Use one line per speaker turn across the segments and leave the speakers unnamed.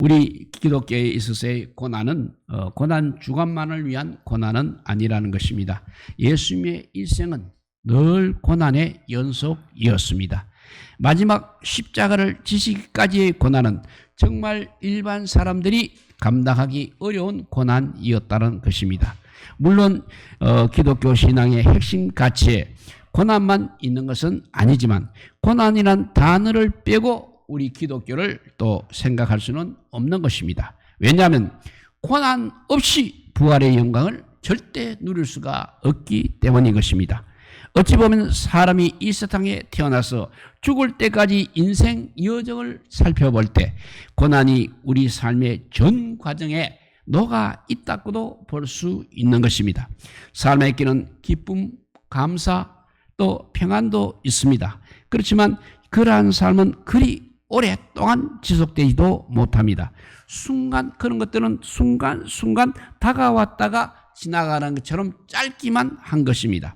우리 기독교에 있어서의 고난은 고난 주간만을 위한 고난은 아니라는 것입니다. 예수님의 일생은 늘 고난의 연속이었습니다. 마지막 십자가를 지시기까지의 고난은 정말 일반 사람들이 감당하기 어려운 고난이었다는 것입니다. 물론 기독교 신앙의 핵심 가치에 고난만 있는 것은 아니지만 고난이란 단어를 빼고 우리 기독교를 또 생각할 수는 없는 것입니다. 왜냐하면 고난 없이 부활의 영광을 절대 누릴 수가 없기 때문인 것입니다. 어찌 보면 사람이 이 세상에 태어나서 죽을 때까지 인생 여정을 살펴볼 때 고난이 우리 삶의 전 과정에 녹아 있다고도 볼 수 있는 것입니다. 삶의 길은 기쁨, 감사, 또 평안도 있습니다. 그렇지만 그러한 삶은 그리 오랫동안 지속되지도 못합니다. 그런 것들은 순간순간 다가왔다가 지나가는 것처럼 짧기만 한 것입니다.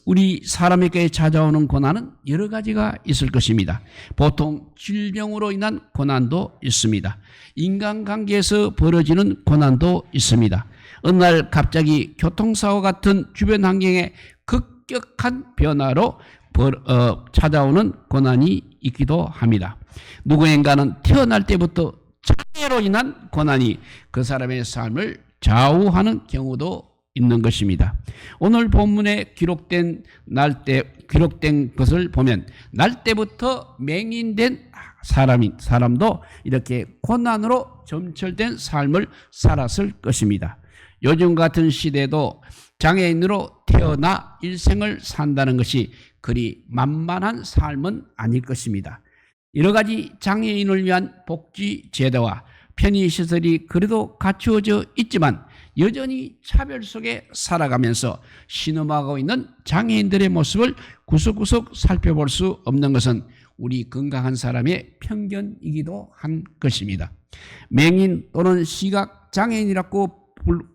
우리 사람에게 찾아오는 고난은 여러 가지가 있을 것입니다. 보통 질병으로 인한 고난도 있습니다. 인간관계에서 벌어지는 고난도 있습니다. 어느 날 갑자기 교통사고 같은 주변 환경의 급격한 변화로 찾아오는 고난이 있기도 합니다. 누구인가는 태어날 때부터 장애로 인한 고난이 그 사람의 삶을 좌우하는 경우도 있는 것입니다. 오늘 본문에 기록된 것을 보면 날 때부터 맹인된 사람도 이렇게 고난으로 점철된 삶을 살았을 것입니다. 요즘 같은 시대도 장애인으로 태어나 일생을 산다는 것이 그리 만만한 삶은 아닐 것입니다. 여러 가지 장애인을 위한 복지 제도와 편의시설이 그래도 갖추어져 있지만 여전히 차별 속에 살아가면서 신음하고 있는 장애인들의 모습을 구석구석 살펴볼 수 없는 것은 우리 건강한 사람의 편견이기도 한 것입니다. 맹인 또는 시각장애인이라고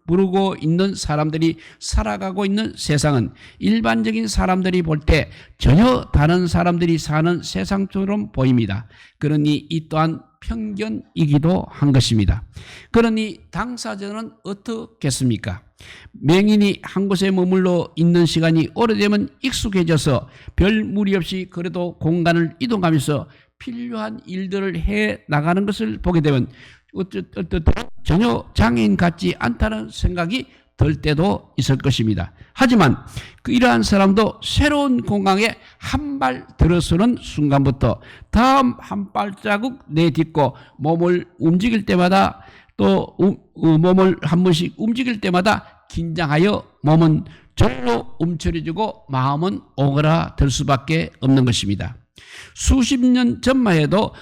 부르고 있는 사람들이 살아가고 있는 세상은 일반적인 사람들이 볼 때 전혀 다른 사람들이 사는 세상처럼 보입니다. 그러니 이 또한 편견이기도 한 것입니다. 그러니 당사자는 어떻겠습니까? 맹인이 한 곳에 머물러 있는 시간이 오래되면 익숙해져서 별 무리 없이 그래도 공간을 이동하면서 필요한 일들을 해 나가는 것을 보게 되면 어쨌든 전혀 장애인 같지 않다는 생각이 들 때도 있을 것입니다. 하지만 이러한 사람도 새로운 공간에 한 발 들어서는 순간부터 다음 한 발자국 내딛고 몸을 움직일 때마다 또 몸을 한 번씩 움직일 때마다 긴장하여 몸은 절로 움츠러지고 마음은 오그라들 수밖에 없는 것입니다. 수십 년 전만 해도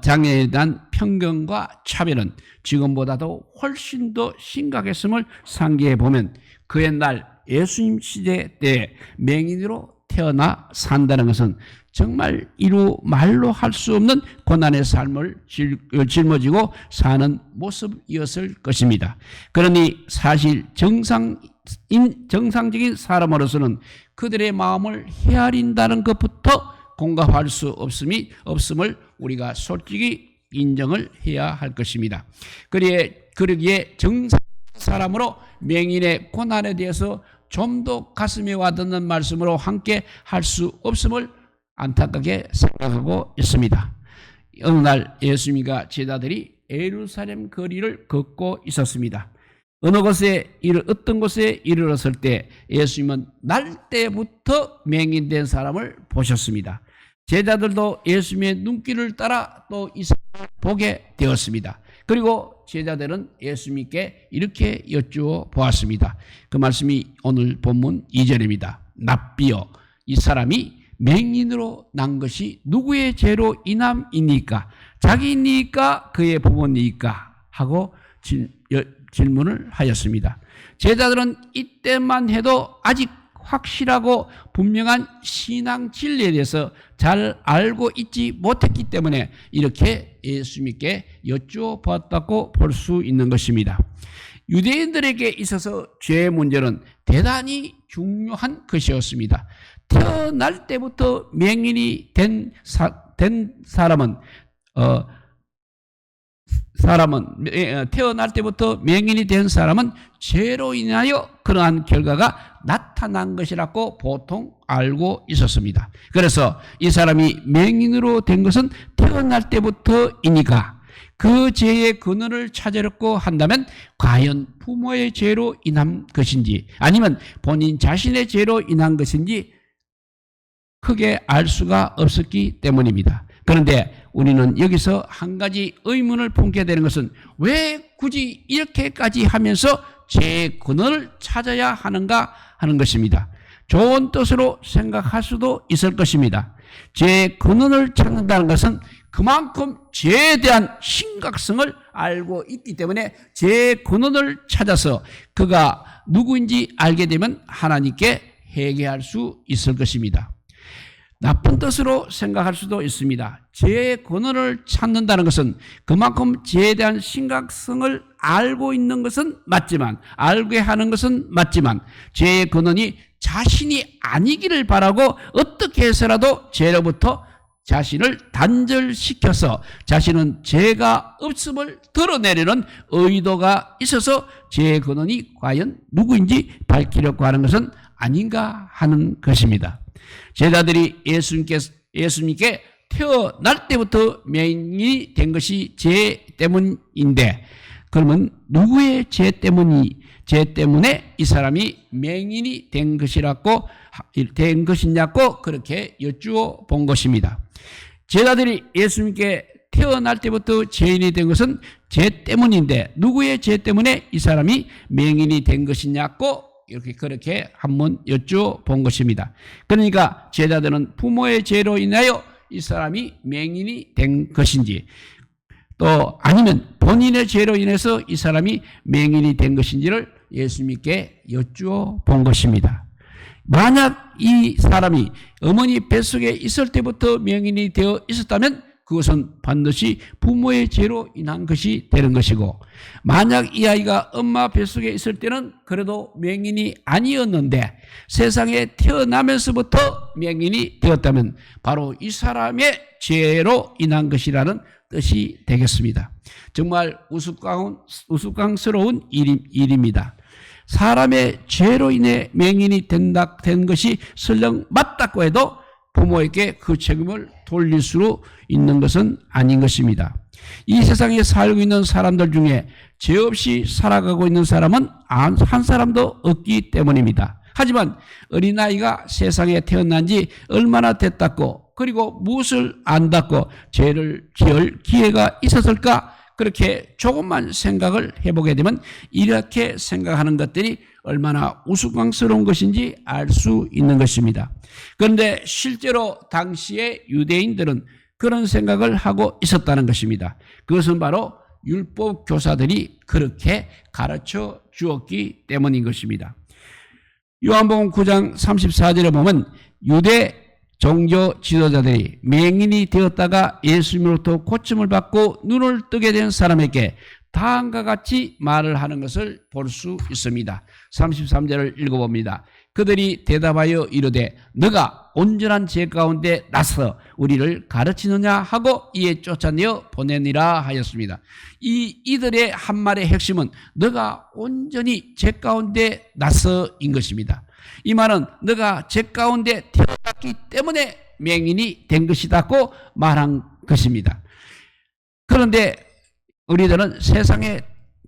장애에 대한 편견과 차별은 지금보다도 훨씬 더 심각했음을 상기해 보면 그 옛날 예수님 시대 때 맹인으로 태어나 산다는 것은 정말 이루 말로 할 수 없는 고난의 삶을 짊어지고 사는 모습이었을 것입니다. 그러니 사실 정상적인 사람으로서는 그들의 마음을 헤아린다는 것부터 공감할 수 없음을 우리가 솔직히 인정을 해야 할 것입니다. 그러기에 정상 사람으로 맹인의 고난에 대해서 좀 더 가슴에 와닿는 말씀으로 함께 할 수 없음을 안타깝게 생각하고 있습니다. 어느 날 예수님과 제자들이 예루살렘 거리를 걷고 있었습니다. 어떤 곳에 이르렀을 때 예수님은 날 때부터 맹인된 사람을 보셨습니다. 제자들도 예수님의 눈길을 따라 또 이 사람을 보게 되었습니다. 그리고 제자들은 예수님께 이렇게 여쭈어 보았습니다. 그 말씀이 오늘 본문 2절입니다. 납비여, 이 사람이 맹인으로 난 것이 누구의 죄로 인함이니까? 자기니까 그의 부모니까? 하고 질문을 하였습니다. 제자들은 이때만 해도 아직 확실하고 분명한 신앙 진리에 대해서 잘 알고 있지 못했기 때문에 이렇게 예수님께 여쭈어 보았다고 볼 수 있는 것입니다. 유대인들에게 있어서 죄의 문제는 대단히 중요한 것이었습니다. 태어날 때부터 맹인이 된 사람은 사람은 태어날 때부터 맹인이 된 사람은 죄로 인하여 그러한 결과가 나타난 것이라고 보통 알고 있었습니다. 그래서 이 사람이 맹인으로 된 것은 태어날 때부터이니까 그 죄의 근원을 찾으려고 한다면 과연 부모의 죄로 인한 것인지 아니면 본인 자신의 죄로 인한 것인지 크게 알 수가 없었기 때문입니다. 그런데 우리는 여기서 한 가지 의문을 품게 되는 것은 왜 굳이 이렇게까지 하면서 죄의 근원을 찾아야 하는가 하는 것입니다. 좋은 뜻으로 생각할 수도 있을 것입니다. 죄의 근원을 찾는다는 것은 그만큼 죄에 대한 심각성을 알고 있기 때문에 죄의 근원을 찾아서 그가 누구인지 알게 되면 하나님께 회개할 수 있을 것입니다. 나쁜 뜻으로 생각할 수도 있습니다. 죄의 근원을 찾는다는 것은 그만큼 죄에 대한 심각성을 알고 있는 것은 맞지만, 알게 하는 것은 맞지만 죄의 근원이 자신이 아니기를 바라고 어떻게 해서라도 죄로부터 자신을 단절시켜서 자신은 죄가 없음을 드러내려는 의도가 있어서 죄의 근원이 과연 누구인지 밝히려고 하는 것은 아닌가 하는 것입니다. 제자들이 예수님께 태어날 때부터 맹인이 된 것이 죄 때문인데 그러면 누구의 죄 때문에 이 사람이 맹인이 된 것이냐고 그렇게 여쭈어 본 것입니다. 제자들이 예수님께 태어날 때부터 죄인이 된 것은 죄 때문인데 누구의 죄 때문에 이 사람이 맹인이 된 것이냐고 그렇게 한번 여쭈어 본 것입니다. 그러니까 제자들은 부모의 죄로 인하여 이 사람이 맹인이 된 것인지 또 아니면 본인의 죄로 인해서 이 사람이 맹인이 된 것인지를 예수님께 여쭈어 본 것입니다. 만약 이 사람이 어머니 뱃속에 있을 때부터 맹인이 되어 있었다면 그것은 반드시 부모의 죄로 인한 것이 되는 것이고 만약 이 아이가 엄마 뱃속에 있을 때는 그래도 맹인이 아니었는데 세상에 태어나면서부터 맹인이 되었다면 바로 이 사람의 죄로 인한 것이라는 뜻이 되겠습니다. 정말 우스꽝스러운 일입니다. 사람의 죄로 인해 맹인이 된 것이 설령 맞다고 해도 부모에게 그 책임을 돌릴 수 있는 것은 아닌 것입니다. 이 세상에 살고 있는 사람들 중에 죄 없이 살아가고 있는 사람은 한 사람도 없기 때문입니다. 하지만 어린아이가 세상에 태어난 지 얼마나 됐다고 그리고 무엇을 안다고 죄를 지을 기회가 있었을까 그렇게 조금만 생각을 해보게 되면 이렇게 생각하는 것들이 얼마나 우스꽝스러운 것인지 알 수 있는 것입니다. 그런데 실제로 당시의 유대인들은 그런 생각을 하고 있었다는 것입니다. 그것은 바로 율법 교사들이 그렇게 가르쳐 주었기 때문인 것입니다. 요한복음 9장 34절에 보면 유대 종교 지도자들이 맹인이 되었다가 예수님으로부터 고침을 받고 눈을 뜨게 된 사람에게 다음과 같이 말을 하는 것을 볼 수 있습니다. 33절을 읽어봅니다. 그들이 대답하여 이르되 너가 온전한 죄 가운데 나서 우리를 가르치느냐 하고 이에 쫓아내어 보내니라 하였습니다. 이들의 한 말의 핵심은 너가 온전히 죄 가운데 나서인 것입니다. 이 말은 너가 죄 가운데 태어났기 때문에 맹인이 된 것이다고 말한 것입니다. 그런데 우리들은 세상에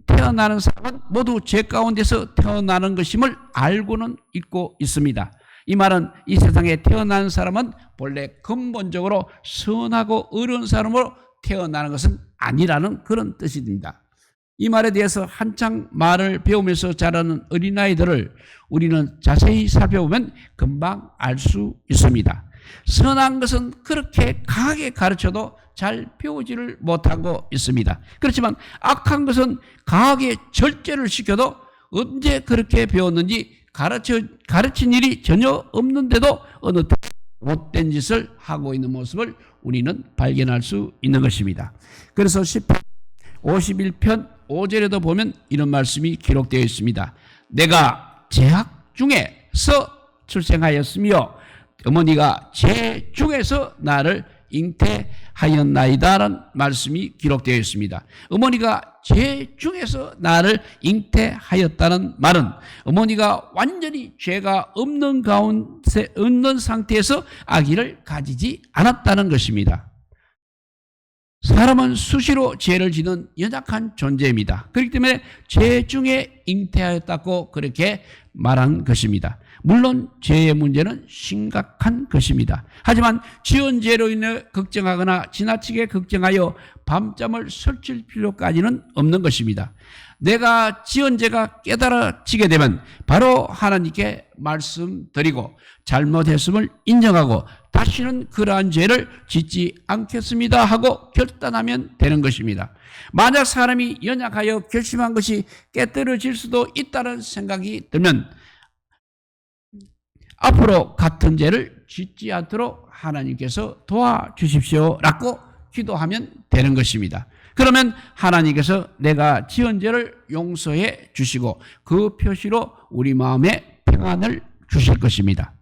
태어나는 사람은 모두 죄 가운데서 태어나는 것임을 알고는 있고 있습니다. 이 말은 이 세상에 태어나는 사람은 본래 근본적으로 선하고 의로운 사람으로 태어나는 것은 아니라는 그런 뜻입니다. 이 말에 대해서 한창 말을 배우면서 자라는 어린아이들을 우리는 자세히 살펴보면 금방 알 수 있습니다. 선한 것은 그렇게 강하게 가르쳐도 잘 배우지를 못하고 있습니다. 그렇지만 악한 것은 강하게 절제를 시켜도 언제 그렇게 배웠는지 가르친 일이 전혀 없는데도 어느 때 못된 짓을 하고 있는 모습을 우리는 발견할 수 있는 것입니다. 그래서 시편 51편 5절에도 보면 이런 말씀이 기록되어 있습니다. 내가 제약 중에서 출생하였으며 어머니가 제 중에서 나를 잉태하였나이다라는 말씀이 기록되어 있습니다. 어머니가 죄 중에서 나를 잉태하였다는 말은 어머니가 완전히 죄가 없는 가운데 없는 상태에서 아기를 가지지 않았다는 것입니다. 사람은 수시로 죄를 지는 연약한 존재입니다. 그렇기 때문에 죄 중에 잉태하였다고 그렇게 말한 것입니다. 물론 죄의 문제는 심각한 것입니다. 하지만 지은 죄로 인해 걱정하거나 지나치게 걱정하여 밤잠을 설칠 필요까지는 없는 것입니다. 내가 지은 죄가 깨달아지게 되면 바로 하나님께 말씀드리고 잘못했음을 인정하고 다시는 그러한 죄를 짓지 않겠습니다 하고 결단하면 되는 것입니다. 만약 사람이 연약하여 결심한 것이 깨뜨려질 수도 있다는 생각이 들면 앞으로 같은 죄를 짓지 않도록 하나님께서 도와주십시오라고 기도하면 되는 것입니다. 그러면 하나님께서 내가 지은 죄를 용서해 주시고 그 표시로 우리 마음에 평안을 주실 것입니다.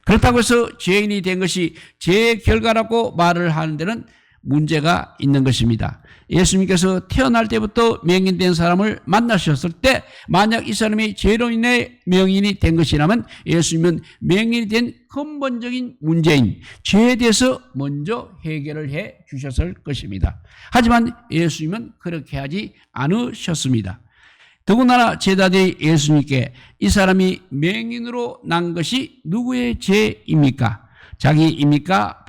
그렇다고 해서 죄인이 된 것이 죄의 결과라고 말을 하는 데는 문제가 있는 것입니다. 예수님께서 태어날 때부터 맹인된 사람을 만나셨을 때 만약 이 사람이 죄로 인해 맹인이 된 것이라면 예수님은 맹인이 된 근본적인 문제인 죄에 대해서 먼저 해결을 해 주셨을 것입니다. 하지만 예수님은 그렇게 하지 않으셨습니다. 더군다나 제자들이 예수님께 이 사람이 맹인으로 난 것이 누구의 죄입니까? 자기입니까?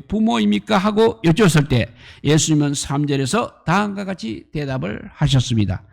부모입니까? 하고 여쭈었을 때 예수님은 3절에서 다음과 같이 대답을 하셨습니다.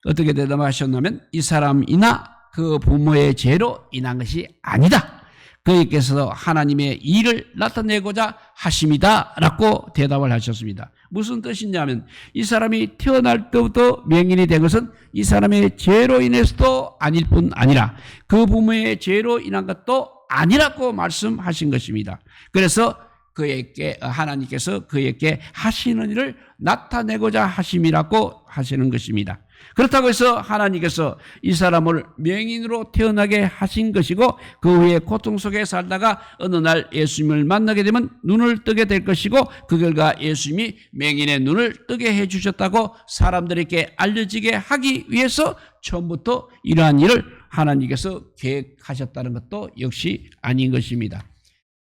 어떻게 대답하셨냐면 이 사람이나 그 부모의 죄로 인한 것이 아니다. 그에게서 하나님의 일을 나타내고자 하심이다 라고 대답을 하셨습니다. 무슨 뜻이냐면 이 사람이 태어날 때부터 맹인이 된 것은 이 사람의 죄로 인해서도 아닐 뿐 아니라 그 부모의 죄로 인한 것도 아니라고 말씀하신 것입니다. 그래서 그에게 하나님께서 그에게 하시는 일을 나타내고자 하심이라고 하시는 것입니다. 그렇다고 해서 하나님께서 이 사람을 맹인으로 태어나게 하신 것이고 그 후에 고통 속에 살다가 어느 날 예수님을 만나게 되면 눈을 뜨게 될 것이고 그 결과 예수님이 맹인의 눈을 뜨게 해주셨다고 사람들에게 알려지게 하기 위해서 처음부터 이러한 일을 하나님께서 계획하셨다는 것도 역시 아닌 것입니다.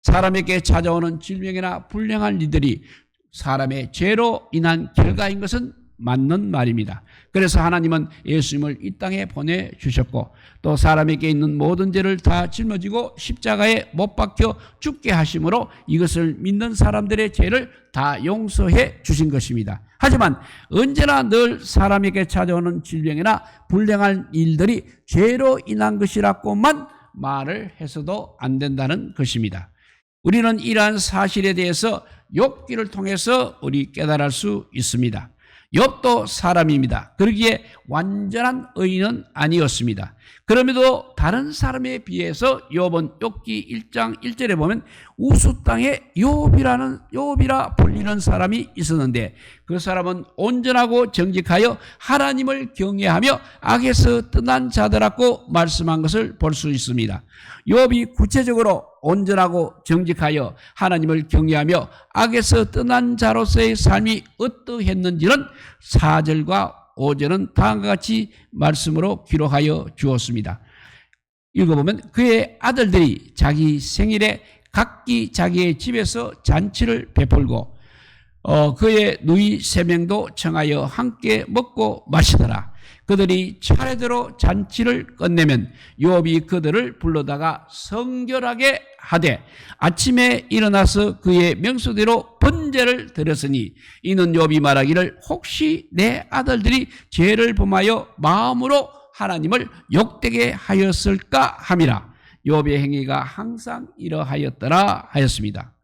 사람에게 찾아오는 질병이나 불행한 일들이 사람의 죄로 인한 결과인 것은 맞는 말입니다. 그래서 하나님은 예수님을 이 땅에 보내주셨고 또 사람에게 있는 모든 죄를 다 짊어지고 십자가에 못 박혀 죽게 하심으로 이것을 믿는 사람들의 죄를 다 용서해 주신 것입니다. 하지만 언제나 늘 사람에게 찾아오는 질병이나 불행한 일들이 죄로 인한 것이라고만 말을 해서도 안 된다는 것입니다. 우리는 이러한 사실에 대해서 욥기를 통해서 우리 깨달을 수 있습니다. 욥도 사람입니다. 그러기에 완전한 의인은 아니었습니다. 그럼에도 다른 사람에 비해서 욥은 욥기 1장 1절에 보면 우수 땅에 욥이라 불리는 사람이 있었는데 그 사람은 온전하고 정직하여 하나님을 경외하며 악에서 떠난 자들라고 말씀한 것을 볼 수 있습니다. 욥이 구체적으로 온전하고 정직하여 하나님을 경외하며 악에서 떠난 자로서의 삶이 어떠했는지는 4절과 5절은 다음과 같이 말씀으로 기록하여 주었습니다. 읽어보면 그의 아들들이 자기 생일에 각기 자기의 집에서 잔치를 베풀고 그의 누이 3명도 청하여 함께 먹고 마시더라. 그들이 차례대로 잔치를 끝내면 욥이 그들을 불러다가 성결하게 하되 아침에 일어나서 그의 명수대로 번제를 드렸으니 이는 욥이 말하기를 혹시 내 아들들이 죄를 범하여 마음으로 하나님을 욕되게 하였을까 함이라. 욥의 행위가 항상 이러하였더라 하였습니다.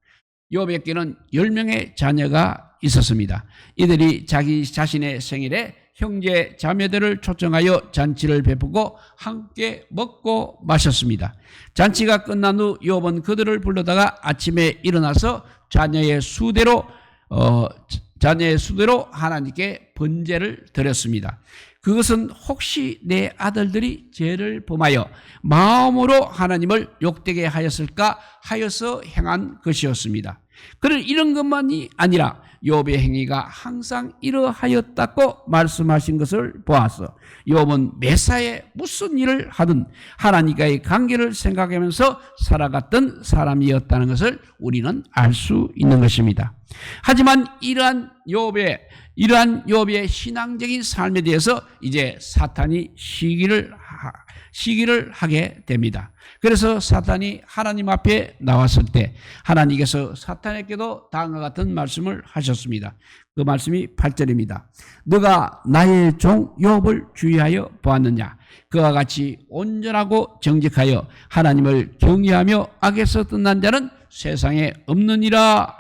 욥에게는 10명의 자녀가 있었습니다. 이들이 자기 자신의 생일에 형제 자매들을 초청하여 잔치를 베푸고 함께 먹고 마셨습니다. 잔치가 끝난 후 욥은 그들을 불러다가 아침에 일어나서 자녀의 수대로 자녀의 수대로 하나님께 번제를 드렸습니다. 그것은 혹시 내 아들들이 죄를 범하여 마음으로 하나님을 욕되게 하였을까 하여서 행한 것이었습니다. 그런 이런 것만이 아니라 욥의 행위가 항상 이러하였다고 말씀하신 것을 보아서 욥은 매사에 무슨 일을 하든 하나님과의 관계를 생각하면서 살아갔던 사람이었다는 것을 우리는 알 수 있는 것입니다. 하지만 이러한 욥의 신앙적인 삶에 대해서 이제 사탄이 시기를 하게 됩니다. 그래서 사탄이 하나님 앞에 나왔을 때 하나님께서 사탄에게도 다음과 같은 말씀을 하셨습니다. 그 말씀이 8절입니다. 너가 나의 종 욥을 주의하여 보았느냐? 그와 같이 온전하고 정직하여 하나님을 경외하며 악에서 떠난 자는 세상에 없느니라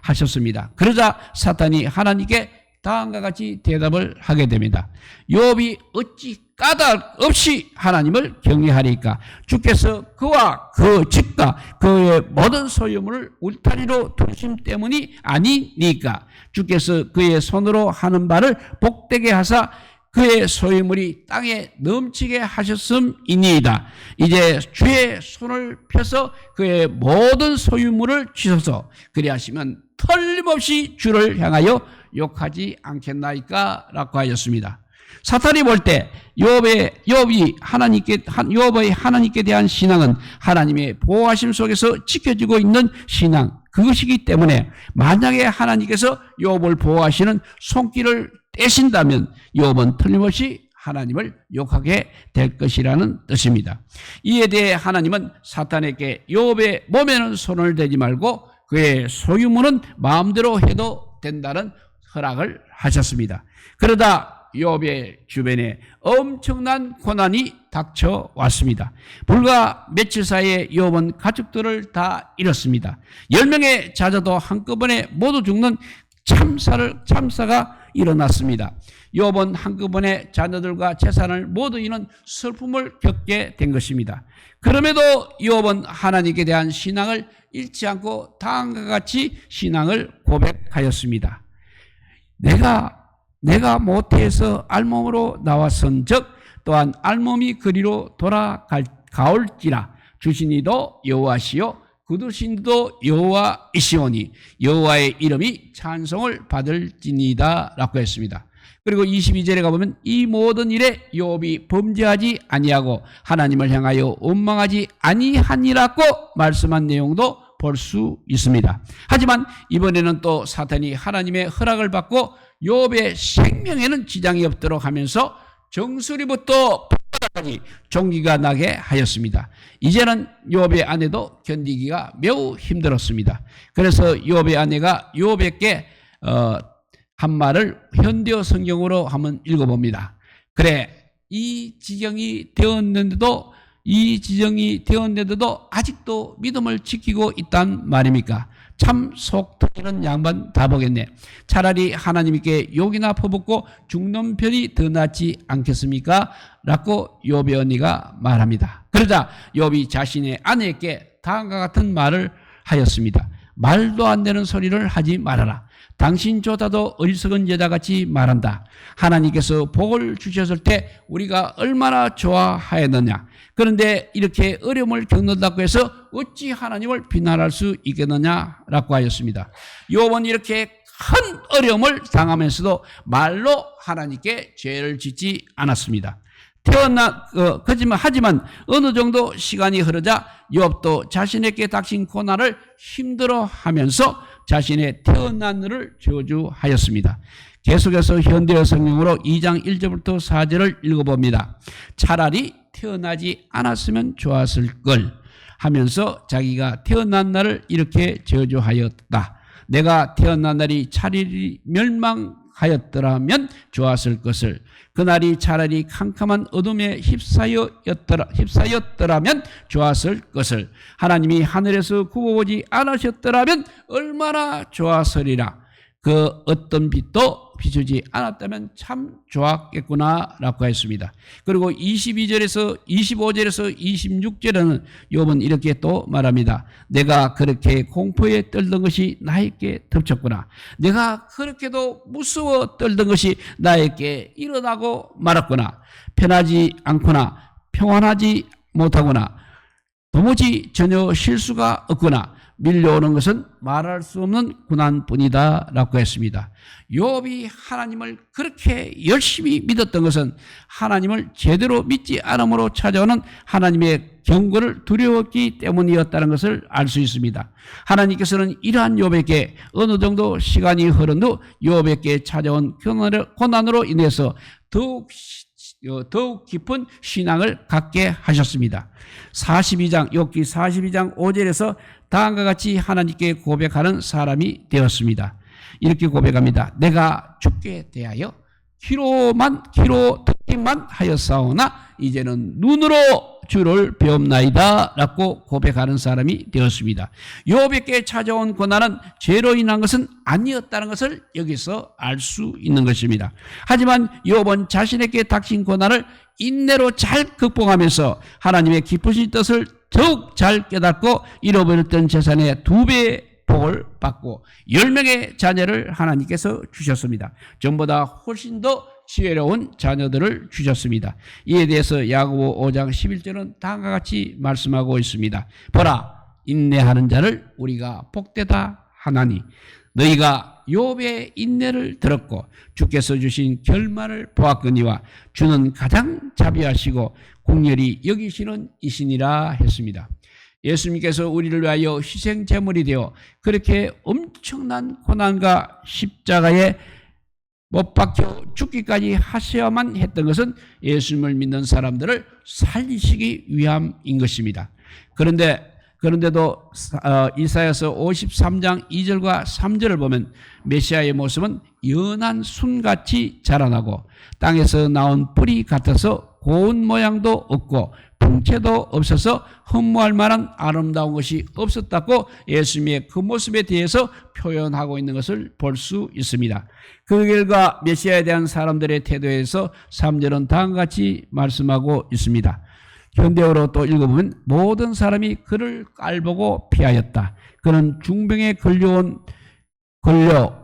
하셨습니다. 그러자 사탄이 하나님께 다음과 같이 대답을 하게 됩니다. 욥이 어찌 까닭 없이 하나님을 경외하리까? 주께서 그와 그 집과 그의 모든 소유물을 울타리로 두심 때문이 아니니까. 주께서 그의 손으로 하는 바를 복되게 하사 그의 소유물이 땅에 넘치게 하셨음이니이다. 이제 주의 손을 펴서 그의 모든 소유물을 주셔서 그리하시면 틀림없이 주를 향하여 욕하지 않겠나이까? 라고 하였습니다. 사탄이 볼 때 욥의 하나님께 대한 신앙은 하나님의 보호하심 속에서 지켜지고 있는 신앙, 그것이기 때문에 만약에 하나님께서 욥을 보호하시는 손길을 떼신다면 욥은 틀림없이 하나님을 욕하게 될 것이라는 뜻입니다. 이에 대해 하나님은 사탄에게 욥의 몸에는 손을 대지 말고 그의 소유물은 마음대로 해도 된다는 허락을 하셨습니다. 그러다 욥의 주변에 엄청난 고난이 닥쳐왔습니다. 불과 며칠 사이에 욥은 가족들을 다 잃었습니다. 10명의 자녀도 한꺼번에 모두 죽는 참사가 일어났습니다. 욥은 한꺼번에 자녀들과 재산을 모두 잃는 슬픔을 겪게 된 것입니다. 그럼에도 욥은 하나님께 대한 신앙을 잃지 않고 다음과 같이 신앙을 고백하였습니다. 내가 모태에서 알몸으로 나왔은즉 또한 알몸이 그리로 돌아가올지라. 주신이도 여호와시요 거두신이도 여호와이시오니 여호와의 이름이 찬송을 받을지니이다 라고 했습니다. 그리고 22절에 가보면 이 모든 일에 욥이 범죄하지 아니하고 하나님을 향하여 원망하지 아니하니라고 말씀한 내용도 볼 수 있습니다. 하지만 이번에는 또 사탄이 하나님의 허락을 받고 욥의 생명에는 지장이 없도록 하면서 정수리부터 바닥까지 종기가 나게 하였습니다. 이제는 욥의 아내도 견디기가 매우 힘들었습니다. 그래서 욥의 아내가 욥에게 한 말을 현대어 성경으로 한번 읽어봅니다. 그래, 이 지경이 되었는데도 아직도 믿음을 지키고 있단 말입니까? 참 속 터지는 양반 다 보겠네. 차라리 하나님께 욕이나 퍼붓고 죽는 편이 더 낫지 않겠습니까? 라고 욥의 언니가 말합니다. 그러자 욥이 자신의 아내에게 다음과 같은 말을 하였습니다. 말도 안 되는 소리를 하지 말아라. 당신조차도 어리석은 여자같이 말한다. 하나님께서 복을 주셨을 때 우리가 얼마나 좋아하였느냐. 그런데 이렇게 어려움을 겪는다고 해서 어찌 하나님을 비난할 수 있겠느냐라고 하였습니다. 욥은 이렇게 큰 어려움을 당하면서도 말로 하나님께 죄를 짓지 않았습니다. 하지만 어느 정도 시간이 흐르자 욥도 자신에게 닥친 고난을 힘들어하면서 자신의 태어난 일을 저주하였습니다. 계속해서 현대어 성경으로 2장 1절부터 4절을 읽어봅니다. 차라리 태어나지 않았으면 좋았을 걸 하면서 자기가 태어난 날을 이렇게 저주하였다. 내가 태어난 날이 차라리 멸망하였더라면 좋았을 것을. 그날이 차라리 캄캄한 어둠에 휩싸였더라면 좋았을 것을. 하나님이 하늘에서 굽어오지 않으셨더라면 얼마나 좋았으리라. 그 어떤 빛도 비추지 않았다면 참 좋았겠구나라고 했습니다. 그리고 22절에서 25절에서 26절에는 욥은 이렇게 또 말합니다. 내가 그렇게 공포에 떨던 것이 나에게 덮쳤구나. 내가 그렇게도 무서워 떨던 것이 나에게 일어나고 말았구나. 편하지 않거나 평안하지 못하거나 도무지 전혀 쉴 수가 없거나 밀려오는 것은 말할 수 없는 고난뿐이다 라고 했습니다. 욥이 하나님을 그렇게 열심히 믿었던 것은 하나님을 제대로 믿지 않음으로 찾아오는 하나님의 경고를 두려웠기 때문이었다는 것을 알 수 있습니다. 하나님께서는 이러한 욥에게 어느 정도 시간이 흐른 후 욥에게 찾아온 고난으로 인해서 더욱 깊은 신앙을 갖게 하셨습니다. 42장 욥기 42장 5절에서 다음과 같이 하나님께 고백하는 사람이 되었습니다. 이렇게 고백합니다. 내가 주께 대하여 귀로 듣기만 하였사오나 이제는 눈으로 주를 배움나이다 라고 고백하는 사람이 되었습니다. 욥에게 찾아온 고난은 죄로 인한 것은 아니었다는 것을 여기서 알 수 있는 것입니다. 하지만 욥은 자신에게 닥친 고난을 인내로 잘 극복하면서 하나님의 기쁘신 뜻을 더욱 잘 깨닫고 잃어버렸던 재산의 2배의 복을 받고 10명의 자녀를 하나님께서 주셨습니다. 전보다 훨씬 더 지혜로운 자녀들을 주셨습니다. 이에 대해서 야고보 5장 11절은 다음과 같이 말씀하고 있습니다. 보라, 인내하는 자를 우리가 복되다 하나니 너희가 욥의 인내를 들었고 주께서 주신 결말을 보았거니와 주는 가장 자비하시고 공렬히 여기시는 이시니라 했습니다. 예수님께서 우리를 위하여 희생 제물이 되어 그렇게 엄청난 고난과 십자가에 못 박혀 죽기까지 하셔야만 했던 것은 예수님을 믿는 사람들을 살리시기 위함인 것입니다. 그런데도 이사야서 53장 2절과 3절을 보면 메시아의 모습은 연한 순같이 자라나고 땅에서 나온 뿌리 같아서 고운 모양도 없고 풍채도 없어서 흠모할 만한 아름다운 것이 없었다고 예수님의 그 모습에 대해서 표현하고 있는 것을 볼 수 있습니다. 그 결과 메시아에 대한 사람들의 태도에서 3절은 다음과 같이 말씀하고 있습니다. 현대어로 또 읽어보면 모든 사람이 그를 깔보고 피하였다. 그는 중병에 걸려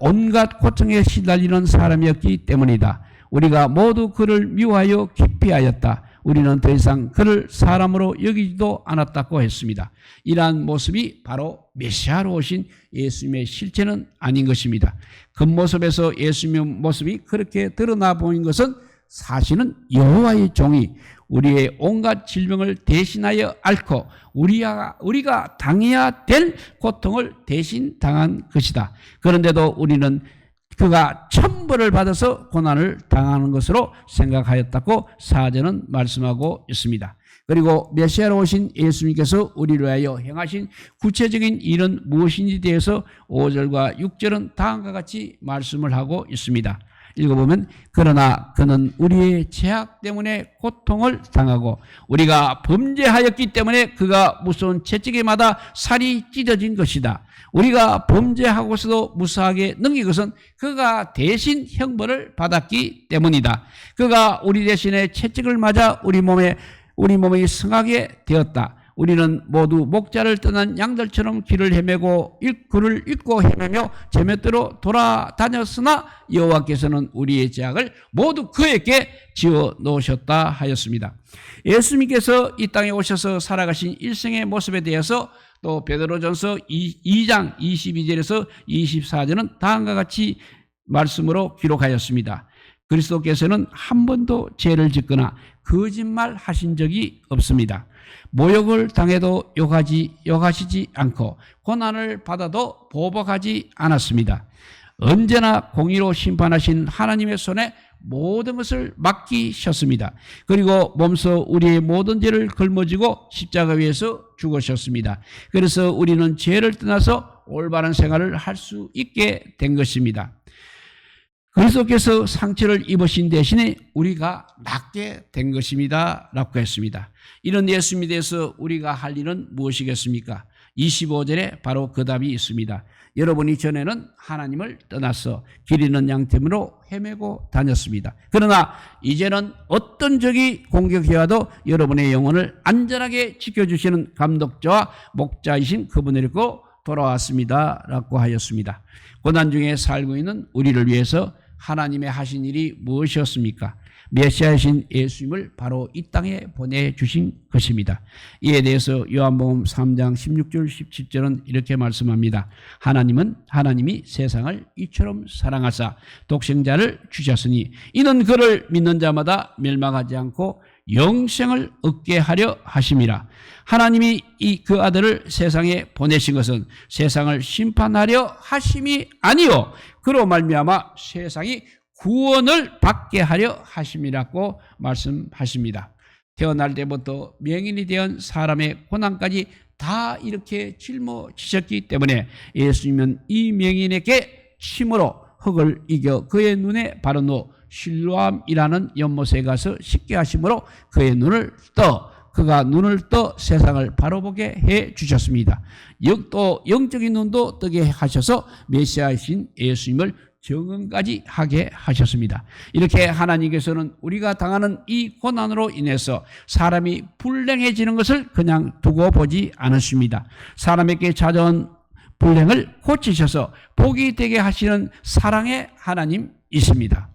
온갖 고통에 시달리는 사람이었기 때문이다. 우리가 모두 그를 미워하여 기피하였다. 우리는 더 이상 그를 사람으로 여기지도 않았다고 했습니다. 이러한 모습이 바로 메시아로 오신 예수님의 실체는 아닌 것입니다. 겉모습에서 예수님의 모습이 그렇게 드러나 보인 것은 사실은 여호와의 종이 우리의 온갖 질병을 대신하여 앓고 우리가 당해야 될 고통을 대신 당한 것이다. 그런데도 우리는 그가 천벌을 받아서 고난을 당하는 것으로 생각하였다고 사전은 말씀하고 있습니다. 그리고 메시아로 오신 예수님께서 우리를 위하여 행하신 구체적인 일은 무엇인지 대해서 5절과 6절은 다음과 같이 말씀을 하고 있습니다. 읽어보면 그러나 그는 우리의 죄악 때문에 고통을 당하고 우리가 범죄하였기 때문에 그가 무서운 채찍에마다 살이 찢어진 것이다. 우리가 범죄하고서도 무사하게 넘긴 것은 그가 대신 형벌을 받았기 때문이다. 그가 우리 대신에 채찍을 맞아 우리 몸에 승하게 되었다. 우리는 모두 목자를 떠난 양들처럼 길을 헤매고 그를 잊고 헤매며 제멋대로 돌아다녔으나 여호와께서는 우리의 죄악을 모두 그에게 지어 놓으셨다 하였습니다. 예수님께서 이 땅에 오셔서 살아가신 일생의 모습에 대해서 또 베드로전서 2장 22절에서 24절은 다음과 같이 말씀으로 기록하였습니다. 그리스도께서는 한 번도 죄를 짓거나 거짓말 하신 적이 없습니다. 모욕을 당해도 욕하시지 않고 고난을 받아도 보복하지 않았습니다. 언제나 공의로 심판하신 하나님의 손에 모든 것을 맡기셨습니다. 그리고 몸소 우리의 모든 죄를 걸머지고 십자가 위에서 죽으셨습니다. 그래서 우리는 죄를 떠나서 올바른 생활을 할 수 있게 된 것입니다. 그리스도께서 상처를 입으신 대신에 우리가 낫게 된 것입니다 라고 했습니다. 이런 예수님에 대해서 우리가 할 일은 무엇이겠습니까? 25절에 바로 그 답이 있습니다. 여러분이 전에는 하나님을 떠나서 길 잃는 양템으로 헤매고 다녔습니다. 그러나 이제는 어떤 적이 공격해와도 여러분의 영혼을 안전하게 지켜주시는 감독자와 목자이신 그분을 믿고 돌아왔습니다 라고 하였습니다. 고난 중에 살고 있는 우리를 위해서 하나님의 하신 일이 무엇이었습니까? 메시아이신 예수님을 바로 이 땅에 보내주신 것입니다. 이에 대해서 요한복음 3장 16절 17절은 이렇게 말씀합니다. 하나님이 세상을 이처럼 사랑하사 독생자를 주셨으니 이는 그를 믿는 자마다 멸망하지 않고 영생을 얻게 하려 하심이라. 하나님이 그 아들을 세상에 보내신 것은 세상을 심판하려 하심이 아니요 그로 말미암아 세상이 구원을 받게 하려 하심이라고 말씀하십니다. 태어날 때부터 명인이 된 사람의 고난까지 다 이렇게 짊어지셨기 때문에 예수님은 이 명인에게 침으로 흙을 이겨 그의 눈에 바른 후 실로암이라는 연못에 가서 씻게 하심으로 그의 눈을 그가 눈을 떠 세상을 바라보게 해 주셨습니다. 또 영적인 눈도 뜨게 하셔서 메시아이신 예수님을 정언까지 하게 하셨습니다. 이렇게 하나님께서는 우리가 당하는 이 고난으로 인해서 사람이 불행해지는 것을 그냥 두고 보지 않으십니다. 사람에게 찾아온 불행을 고치셔서 복이 되게 하시는 사랑의 하나님이십니다.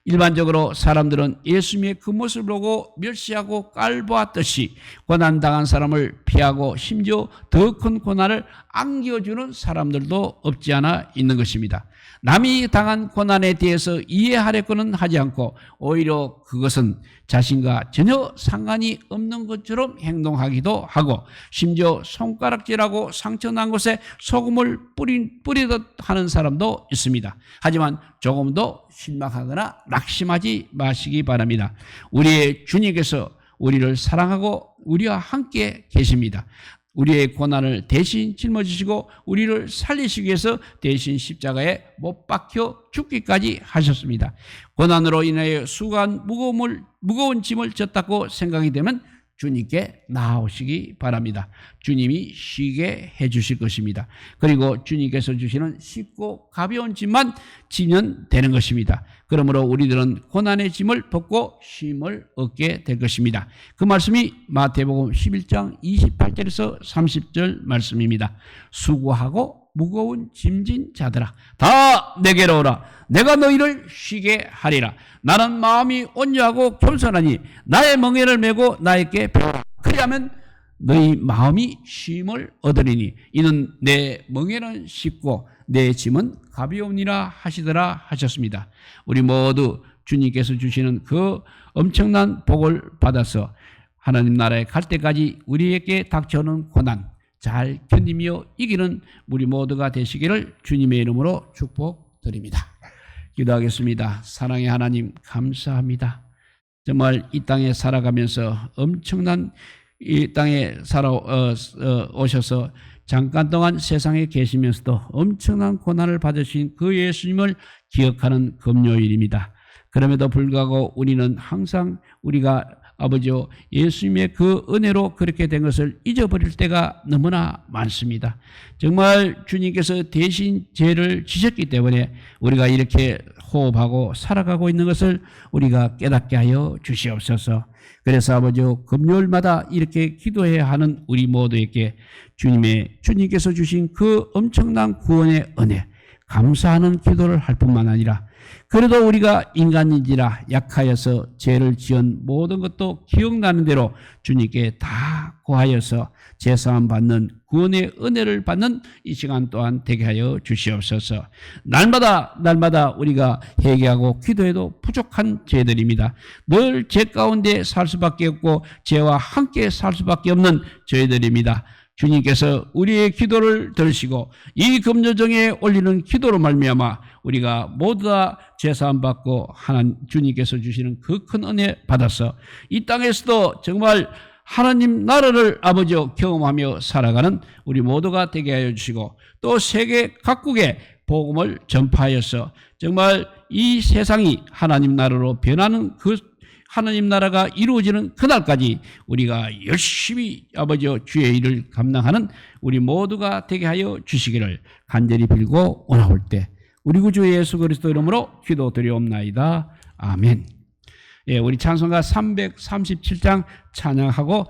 일반적으로 사람들은 예수님의 그 모습을 보고 멸시하고 깔보았듯이 고난당한 사람을 피하고 심지어 더 큰 고난을 안겨주는 사람들도 없지 않아 있는 것입니다. 남이 당한 고난에 대해서 이해하려고는 하지 않고 오히려 그것은 자신과 전혀 상관이 없는 것처럼 행동하기도 하고 심지어 손가락질하고 상처난 곳에 소금을 뿌리듯 하는 사람도 있습니다. 하지만 조금도 실망하거나 낙심하지 마시기 바랍니다. 우리의 주님께서 우리를 사랑하고 우리와 함께 계십니다. 우리의 고난을 대신 짊어지시고 우리를 살리시기 위해서 대신 십자가에 못 박혀 죽기까지 하셨습니다. 고난으로 인하여 수고한 무거운 짐을 졌다고 생각이 되면 주님께 나아오시기 바랍니다. 주님이 쉬게 해 주실 것입니다. 그리고 주님께서 주시는 쉽고 가벼운 짐만 지면 되는 것입니다. 그러므로 우리들은 고난의 짐을 벗고 쉼을 얻게 될 것입니다. 그 말씀이 마태복음 11장 28절에서 30절 말씀입니다. 수고하고 무거운 짐진 자들아 다 내게로 오라. 내가 너희를 쉬게 하리라. 나는 마음이 온유하고 겸손하니 나의 멍에를 메고 나에게 배우라. 그리하면 너희 마음이 쉼을 얻으리니 이는 내 멍에는 쉽고 내 짐은 가벼우니라 하시더라 하셨습니다. 우리 모두 주님께서 주시는 그 엄청난 복을 받아서 하나님 나라에 갈 때까지 우리에게 닥쳐오는 고난 잘 견디며 이기는 우리 모두가 되시기를 주님의 이름으로 축복드립니다. 기도하겠습니다. 사랑의 하나님 감사합니다. 정말 이 땅에 살아가면서 엄청난 이 땅에 오셔서 잠깐 동안 세상에 계시면서도 엄청난 고난을 받으신 그 예수님을 기억하는 금요일입니다. 그럼에도 불구하고 우리는 항상 우리가 아버지요 예수님의 그 은혜로 그렇게 된 것을 잊어버릴 때가 너무나 많습니다. 정말 주님께서 대신 죄를 지셨기 때문에 우리가 이렇게 호흡하고 살아가고 있는 것을 우리가 깨닫게 하여 주시옵소서. 그래서 아버지요 금요일마다 이렇게 기도해야 하는 우리 모두에게 주님께서 주신 그 엄청난 구원의 은혜 감사하는 기도를 할 뿐만 아니라 그래도 우리가 인간인지라 약하여서 죄를 지은 모든 것도 기억나는 대로 주님께 다 고하여서 제사함 받는 구원의 은혜를 받는 이 시간 또한 되게 하여 주시옵소서. 날마다 우리가 회개하고 기도해도 부족한 죄들입니다. 늘 죄 가운데 살 수밖에 없고 죄와 함께 살 수밖에 없는 저희들입니다. 주님께서 우리의 기도를 들으시고 이 금요정에 올리는 기도로 말미암아 우리가 모두 다 제사함 받고 주님께서 주시는 그 큰 은혜 받아서 이 땅에서도 정말 하나님 나라를 아버지요 경험하며 살아가는 우리 모두가 되게 하여 주시고 또 세계 각국에 복음을 전파하여서 정말 이 세상이 하나님 나라로 변하는 하나님 나라가 이루어지는 그날까지 우리가 열심히 아버지 주의 일을 감당하는 우리 모두가 되게 하여 주시기를 간절히 빌고 원하올 때 우리 구주 예수 그리스도 이름으로 기도드리옵나이다. 아멘. 예, 우리 찬송가 337장 찬양하고